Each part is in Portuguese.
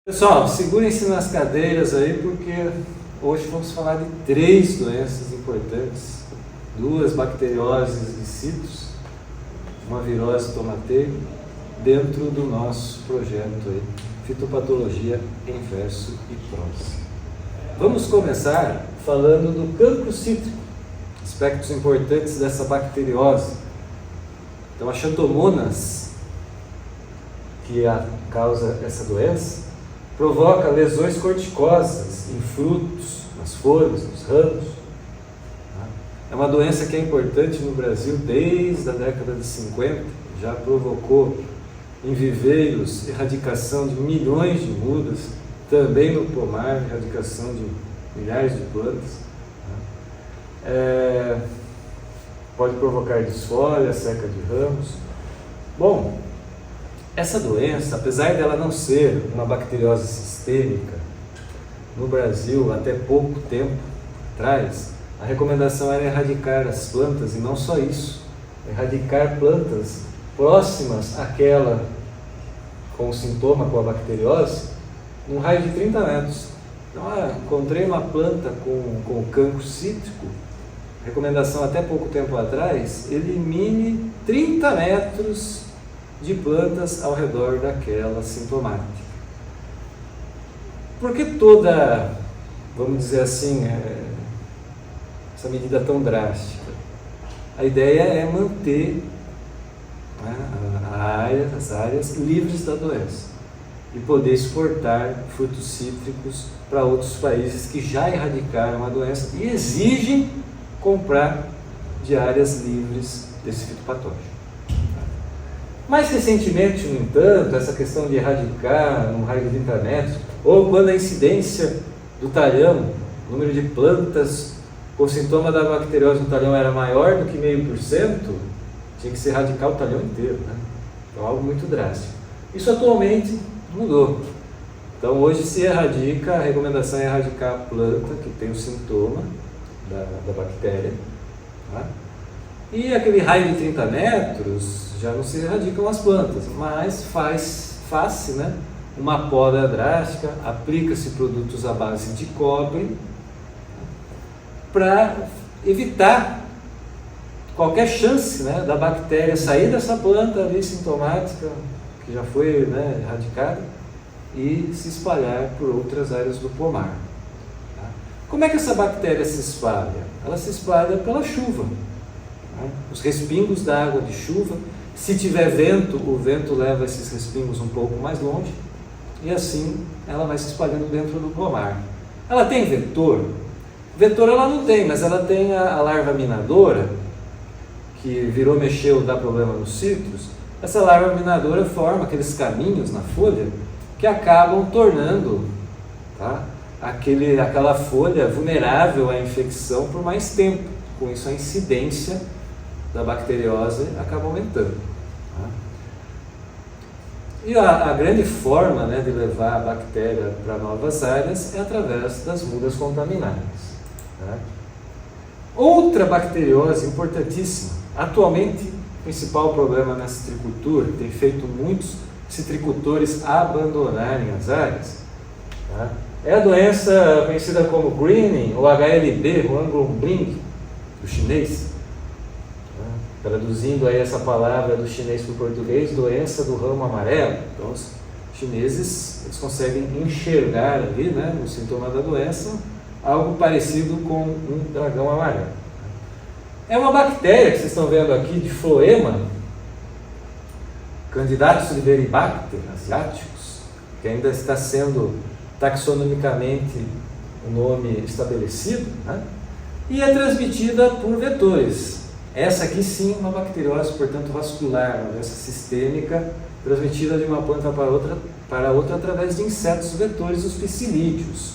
Pessoal, segurem-se nas cadeiras aí, porque hoje vamos falar de 3 doenças importantes, 2 bacterioses de citrus, uma virose tomateiro, dentro do nosso projeto aí, Fitopatologia em Verso e Prosa. Vamos começar falando do cancro cítrico, aspectos importantes dessa bacteriose. Então, a Xanthomonas, que causa essa doença, provoca lesões corticosas em frutos, nas folhas, nos ramos. É uma doença que é importante no Brasil desde a década de 50, já provocou em viveiros erradicação de milhões de mudas, também no pomar, erradicação de milhares de plantas. Pode provocar desfolha, seca de ramos. Bom, essa doença, apesar dela não ser uma bacteriose sistêmica, no Brasil, até pouco tempo atrás, a recomendação era erradicar as plantas, e não só isso, erradicar plantas próximas àquela com o sintoma, com a bacteriose, num raio de 30 metros. Então, encontrei uma planta com cancro cítrico, recomendação até pouco tempo atrás, elimine 30 metros de plantas ao redor daquela sintomática. Por que toda, vamos dizer assim, essa medida tão drástica? A ideia é manter as áreas livres da doença e poder exportar frutos cítricos para outros países que já erradicaram a doença e exigem comprar de áreas livres desse fitopatógeno. Mais recentemente, no entanto, essa questão de erradicar num raio de 30 metros, ou quando a incidência do talhão, o número de plantas com sintoma da bacteriose no talhão era maior do que 0,5%, tinha que se erradicar o talhão inteiro, né? Então, algo muito drástico. Isso atualmente mudou. Então, hoje se erradica, a recomendação é erradicar a planta que tem o sintoma da bactéria, tá? E aquele raio de 30 metros já não se erradicam as plantas, mas faz-se, né, uma poda drástica, aplica-se produtos à base de cobre para evitar qualquer chance, né, da bactéria sair dessa planta ali sintomática, que já foi, né, erradicada, e se espalhar por outras áreas do pomar. Tá? Como é que essa bactéria se espalha? Ela se espalha pela chuva. Os respingos da água de chuva, se tiver vento, o vento leva esses respingos um pouco mais longe e assim ela vai se espalhando dentro do pomar. Ela tem vetor? Vetor ela não tem, mas ela tem a larva minadora, que mexeu, dá problema nos citros. Essa larva minadora forma aqueles caminhos na folha que acabam tornando, tá, aquela folha vulnerável à infecção por mais tempo. Com isso a incidência da bacteriose acaba aumentando. Tá? E a grande forma, né, de levar a bactéria para novas áreas é através das mudas contaminadas. Tá? Outra bacteriose importantíssima, atualmente o principal problema na citricultura, tem feito muitos citricultores abandonarem as áreas, tá? É a doença conhecida como greening, ou HLB, Huanglongbing, do chinês. Traduzindo aí essa palavra do chinês para o português, doença do ramo amarelo. Então, os chineses eles conseguem enxergar ali, né, no sintoma da doença, algo parecido com um dragão amarelo. É uma bactéria que vocês estão vendo aqui de floema, Candidatus liberibacter asiáticos, que ainda está sendo taxonomicamente o nome estabelecido, né, e é transmitida por vetores. Essa aqui sim, uma bacteriose, portanto, vascular, uma doença sistêmica, transmitida de uma planta para outra através de insetos vetores, os psilídeos.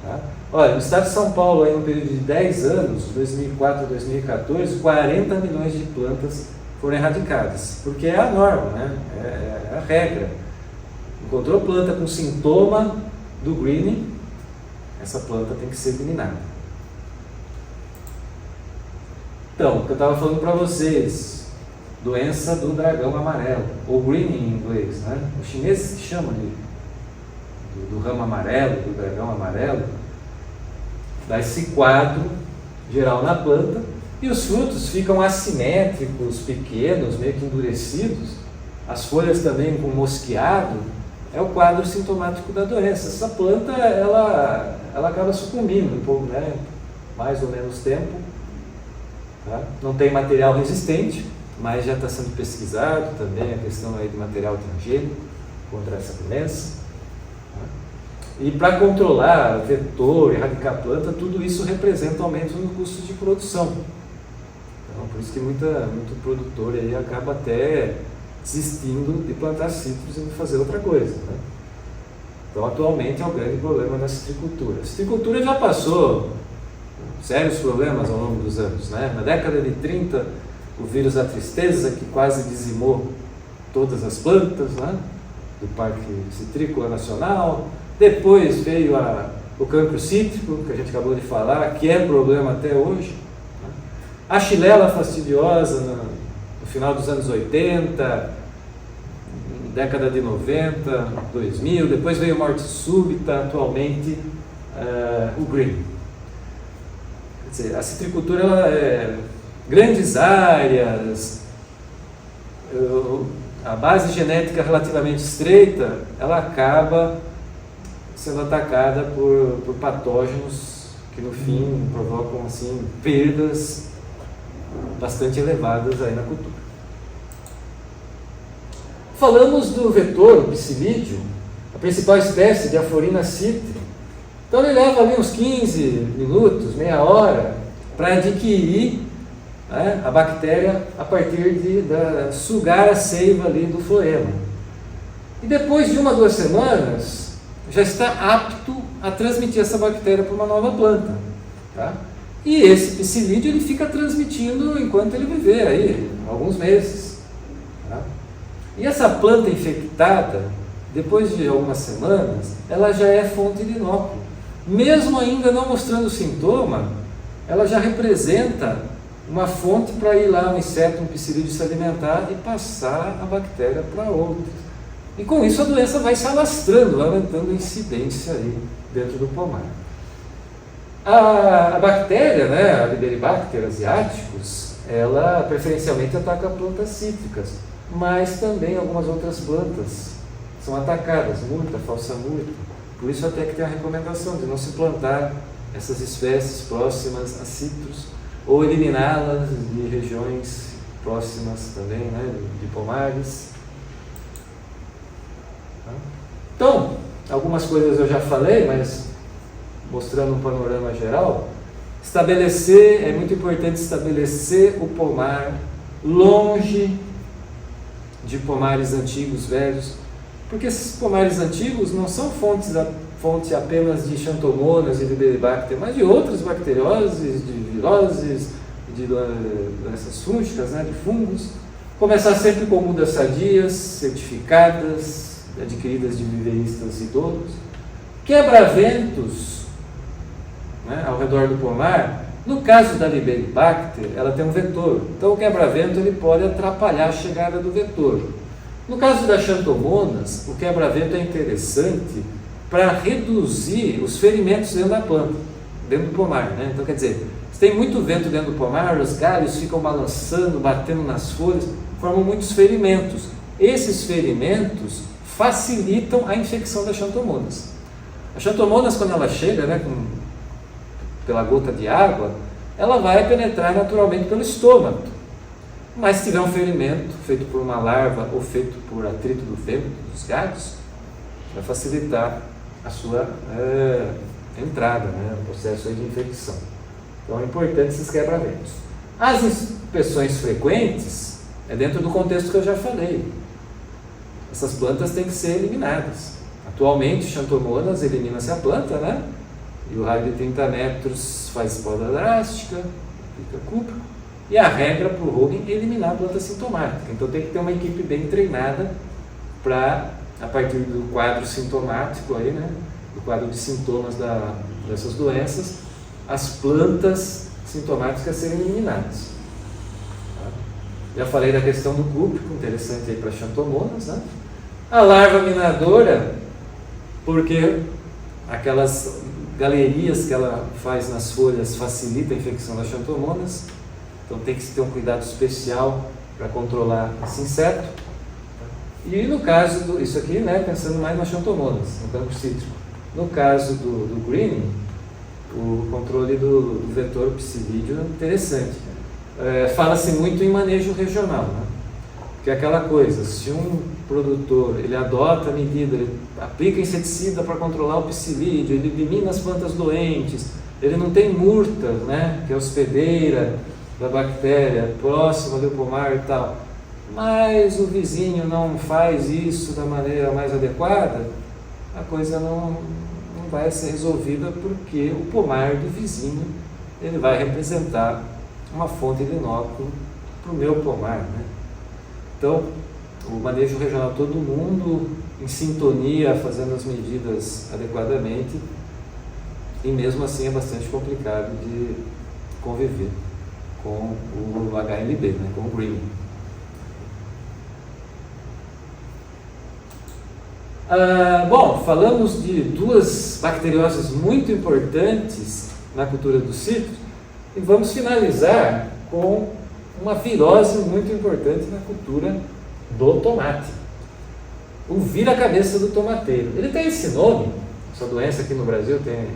Tá? Olha, no estado de São Paulo, aí, no período de 10 anos, 2004 a 2014, 40 milhões de plantas foram erradicadas, porque é a norma, né? É a regra. Encontrou planta com sintoma do greening, essa planta tem que ser eliminada. Então, o que eu estava falando para vocês, doença do dragão amarelo, ou greening em inglês, né? Os chineses que chamam de do ramo amarelo, do dragão amarelo, dá esse quadro geral na planta, e os frutos ficam assimétricos, pequenos, meio que endurecidos, as folhas também com mosqueado. É o quadro sintomático da doença. Essa planta, ela acaba sucumbindo um pouco, né? Mais ou menos tempo. Tá? Não tem material resistente, mas já está sendo pesquisado também a questão aí de material transgênico contra essa doença. Tá? E para controlar vetor, erradicar a planta, tudo isso representa aumento no custo de produção. Então, por isso que muito produtor aí acaba até desistindo de plantar citros e de fazer outra coisa. Né? Então, atualmente é o grande problema da citricultura. A citricultura já passou sérios problemas ao longo dos anos. Né? Na década de 30, o vírus da tristeza, que quase dizimou todas as plantas, né? Do Parque Citrícola Nacional. Depois veio o cancro cítrico, que a gente acabou de falar, que é problema até hoje. Né? A xilela fastidiosa no final dos anos 80, década de 90, 2000, depois veio morte súbita, atualmente o green. Quer dizer, a citricultura ela é grandes áreas, a base genética relativamente estreita, ela acaba sendo atacada por patógenos que no fim provocam assim, perdas bastante elevadas aí na cultura. Falamos do vetor, o psilídeo, a principal espécie de Aphorina citri. Então ele leva ali uns 15 minutos, meia hora, para adquirir, né, a bactéria a partir de sugar a seiva ali do floema. E depois de 1 a 2 semanas, já está apto a transmitir essa bactéria para uma nova planta. Tá? E esse psilídeo ele fica transmitindo enquanto ele viver aí, alguns meses. Tá? E essa planta infectada, depois de algumas semanas, ela já é fonte de inóculo. Mesmo ainda não mostrando sintoma, ela já representa uma fonte para ir lá um inseto, um psilídeo se alimentar e passar a bactéria para outros. E com isso a doença vai se alastrando, vai aumentando a incidência aí dentro do pomar. A bactéria, né, a Liberibacter asiaticus, ela preferencialmente ataca plantas cítricas, mas também algumas outras plantas são atacadas, murta, falsa murta. Por isso até que tem a recomendação de não se plantar essas espécies próximas a citros ou eliminá-las de regiões próximas também, né, de pomares. Então, algumas coisas eu já falei, mas mostrando um panorama geral, é muito importante estabelecer o pomar longe de pomares antigos, velhos, porque esses pomares antigos não são fonte apenas de xantomonas e de Liberibacter, mas de outras bacterioses, de viroses, de doenças fúngicas, né, de fungos. Começar sempre com mudas sadias, certificadas, adquiridas de viveristas idosos. Quebra-ventos, né, ao redor do pomar. No caso da Liberibacter, ela tem um vetor, então o quebra-vento ele pode atrapalhar a chegada do vetor. No caso das xantomonas, o quebra-vento é interessante para reduzir os ferimentos dentro da planta, dentro do pomar. Né? Então, quer dizer, se tem muito vento dentro do pomar, os galhos ficam balançando, batendo nas folhas, formam muitos ferimentos. Esses ferimentos facilitam a infecção das xantomonas. As xantomonas, quando ela chega, né, pela gota de água, ela vai penetrar naturalmente pelo estômago. Mas se tiver um ferimento feito por uma larva ou feito por atrito do vento dos galhos, vai facilitar a sua entrada, né, no processo aí de infecção. Então é importante esses quebra-ventos. As inspeções frequentes é dentro do contexto que eu já falei. Essas plantas têm que ser eliminadas. Atualmente, xantomonas, elimina-se a planta, né? E o raio de 30 metros faz poda drástica, fica cúprico. E a regra para o Hogan é eliminar a planta sintomática. Então tem que ter uma equipe bem treinada para, a partir do quadro sintomático, aí, né, do quadro de sintomas dessas doenças, as plantas sintomáticas serem eliminadas. Tá? Já falei da questão do cúprico, interessante aí para xantomonas. Né? A larva minadora, porque aquelas galerias que ela faz nas folhas facilita a infecção das xanthomonas, então tem que se ter um cuidado especial para controlar esse inseto. E no caso isso aqui, né, pensando mais nas xanthomonas, no campo cítrico. No caso do greening, o controle do vetor psilídeo é interessante. Fala-se muito em manejo regional, né? Porque é aquela coisa, se um produtor ele adota a medida, ele aplica inseticida para controlar o psilídeo, ele elimina as plantas doentes, ele não tem murta, né, que é hospedeira da bactéria, próxima do pomar e tal, mas o vizinho não faz isso da maneira mais adequada, a coisa não vai ser resolvida, porque o pomar do vizinho ele vai representar uma fonte de inóculo para o meu pomar, né? Então, o manejo regional, todo mundo em sintonia, fazendo as medidas adequadamente, e mesmo assim é bastante complicado de conviver com o HMB, né, com o greening. Bom, falamos de duas bacterioses muito importantes na cultura do citros e vamos finalizar com uma virose muito importante na cultura do tomate. O vira-cabeça do tomateiro. Ele tem esse nome, essa doença aqui no Brasil tem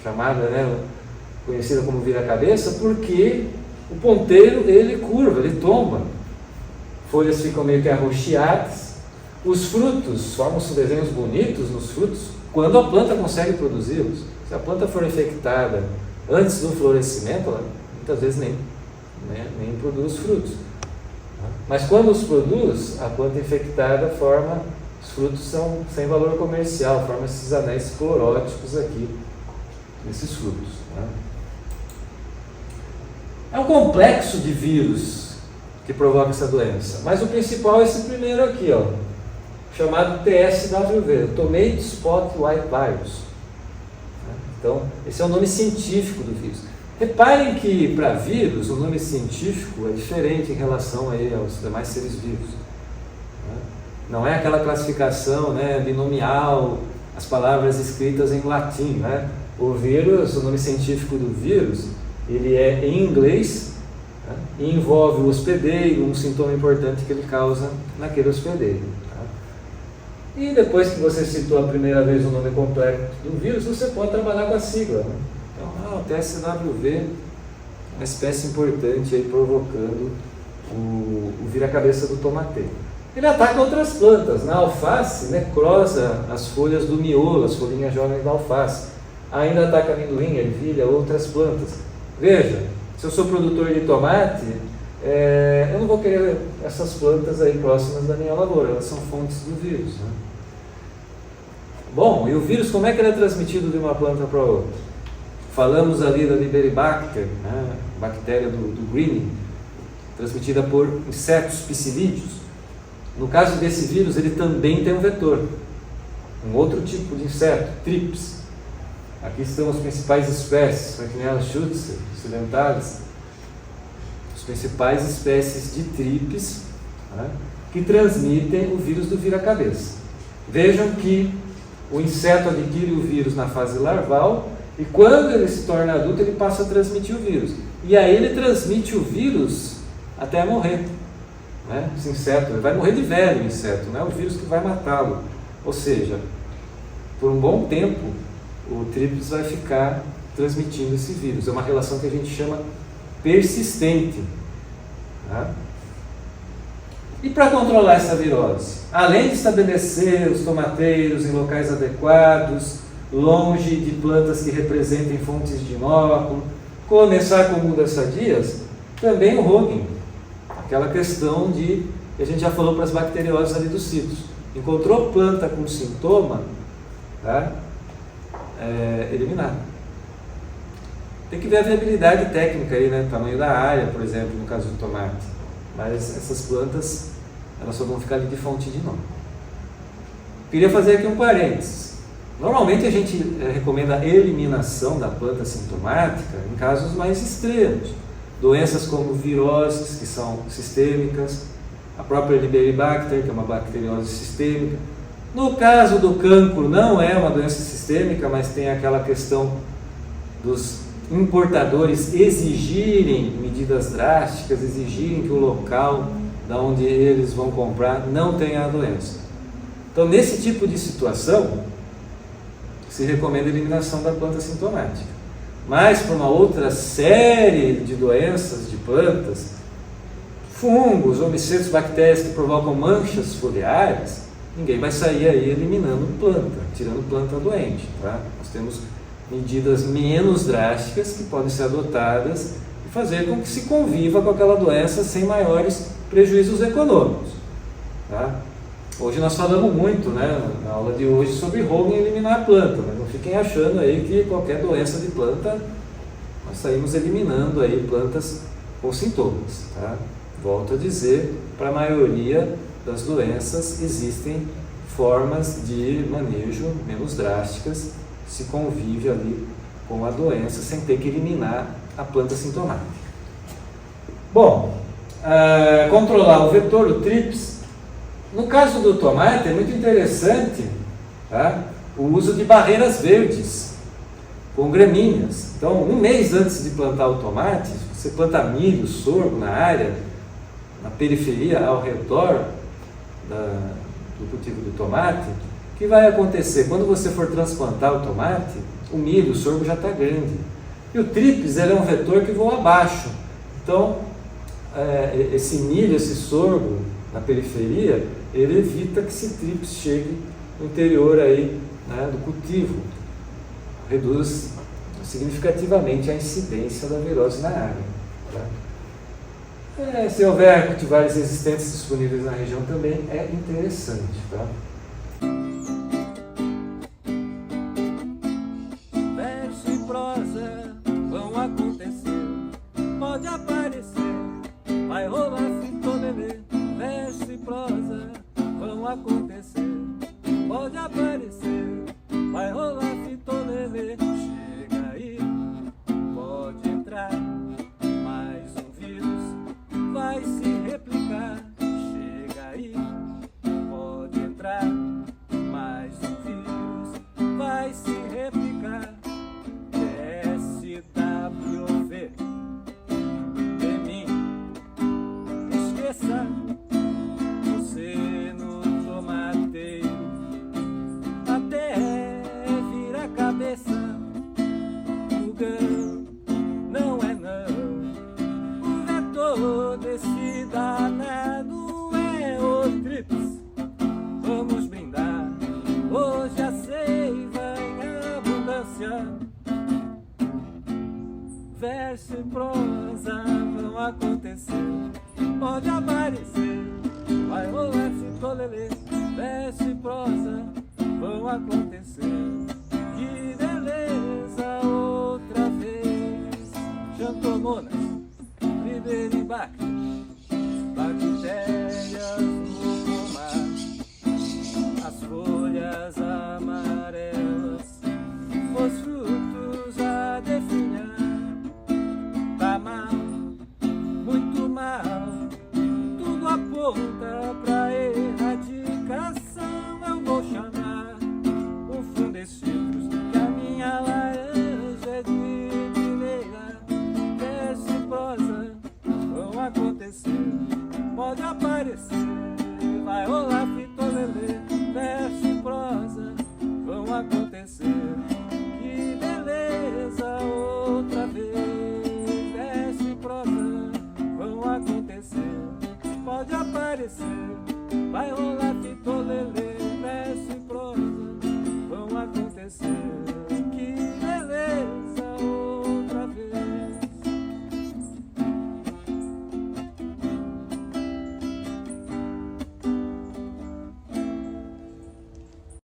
chamada, né, conhecida como vira-cabeça, porque o ponteiro ele curva, ele tomba. Folhas ficam meio que arroxeadas. Os frutos formam-se desenhos bonitos nos frutos quando a planta consegue produzi-los. Se a planta for infectada antes do florescimento, ela muitas vezes nem produz frutos. Mas quando os produz, a planta infectada forma, os frutos são sem valor comercial, forma esses anéis cloróticos aqui, nesses frutos. É um complexo de vírus que provoca essa doença, mas o principal é esse primeiro aqui, ó, chamado TSWV, Tomato Spot White Virus. Então, esse é o nome científico do vírus. Reparem que para vírus o nome científico é diferente em relação aí aos demais seres vivos. Não é aquela classificação, né, binomial, as palavras escritas em latim, né? O vírus, o nome científico do vírus, ele é em inglês, né, e envolve o hospedeiro, um sintoma importante que ele causa naquele hospedeiro. E depois que você citou a primeira vez o nome completo do vírus, você pode trabalhar com a sigla, né? Então, o TSWV, uma espécie importante aí provocando o vira-cabeça do tomateiro. Ele ataca outras plantas. Na alface, necrosa as folhas do miolo, as folhinhas jovens da alface. Ainda ataca amendoim, ervilha, outras plantas. Veja, se eu sou produtor de tomate, eu não vou querer essas plantas aí próximas da minha lavoura, elas são fontes do vírus, né? Bom, e o vírus, como é que ele é transmitido de uma planta para outra? Falamos ali da Liberibacter, né, bactéria do greening, transmitida por insetos psilídeos. No caso desse vírus, ele também tem um vetor, um outro tipo de inseto, Thrips. Aqui estão as principais espécies, Frankinella schutzer, silentalis, as principais espécies de Thrips, né, que transmitem o vírus do vira-cabeça. Vejam que o inseto adquire o vírus na fase larval e quando ele se torna adulto ele passa a transmitir o vírus. E aí ele transmite o vírus até morrer, né? Esse inseto, ele vai morrer de velho, o inseto, não é o vírus que vai matá-lo. Ou seja, por um bom tempo o Thrips vai ficar transmitindo esse vírus. É uma relação que a gente chama persistente, tá? E para controlar essa virose? Além de estabelecer os tomateiros em locais adequados, longe de plantas que representem fontes de inóculo, começar com mudas sadias, também o hogging, aquela questão de, que a gente já falou para as bacterioses ali dos citros. Encontrou planta com sintoma, tá? Eliminar. Tem que ver a viabilidade técnica aí, né? Tamanho da área, por exemplo, no caso do tomate. Mas essas plantas, elas só vão ficar ali de fonte de inóculo. Queria fazer aqui um parênteses. Normalmente a gente recomenda a eliminação da planta sintomática em casos mais extremos. Doenças como viroses, que são sistêmicas, a própria Liberibacter, que é uma bacteriose sistêmica. No caso do cancro, não é uma doença sistêmica, mas tem aquela questão dos importadores exigirem medidas drásticas, exigirem que o local da onde eles vão comprar não tenha a doença. Então, nesse tipo de situação, se recomenda a eliminação da planta sintomática. Mas para uma outra série de doenças de plantas, fungos ou micetos, bactérias que provocam manchas foliares, ninguém vai sair aí eliminando planta, tirando planta doente, tá? Nós temos medidas menos drásticas que podem ser adotadas e fazer com que se conviva com aquela doença sem maiores prejuízos econômicos, tá? Hoje nós falamos muito, né, na aula de hoje, sobre rogo em eliminar a planta, mas não fiquem achando aí que qualquer doença de planta nós saímos eliminando aí plantas com sintomas, tá? Volto a dizer, para a maioria das doenças existem formas de manejo menos drásticas, se convive ali com a doença sem ter que eliminar a planta sintomática. Bom, controlar o vetor, o TRIPS. No caso do tomate é muito interessante, tá, o uso de barreiras verdes com gramíneas. Então, um mês antes de plantar o tomate, você planta milho, sorgo na área, na periferia, ao redor do cultivo do tomate. O que vai acontecer? Quando você for transplantar o tomate, o milho, o sorgo já está grande. E o TRIPS ele é um vetor que voa abaixo. Então, esse milho, esse sorgo na periferia, ele evita que esse TRIPS chegue no interior aí, né, do cultivo. Reduz significativamente a incidência da virose na área. Tá? Se houver cultivares resistentes disponíveis na região também é interessante. Tá? Verso e prosa vão acontecer, pode aparecer, vai rolar fitolelê. Verso e prosa vão acontecer, pode aparecer, vai rolar fitolelê. Chega aí, pode entrar, mais um vírus vai se replicar. Chega aí, pode entrar, mais um vírus vai se replicar. SWV de mim, esqueça você no tomateiro, até vira a cabeça. O grão não é não, o vetor desse danado é o TRIPS. Vamos brindar, hoje a seiva em abundância. Verso e prosa vão acontecer, pode aparecer, vai rolar fitolelê. Verso e prosa vão acontecer,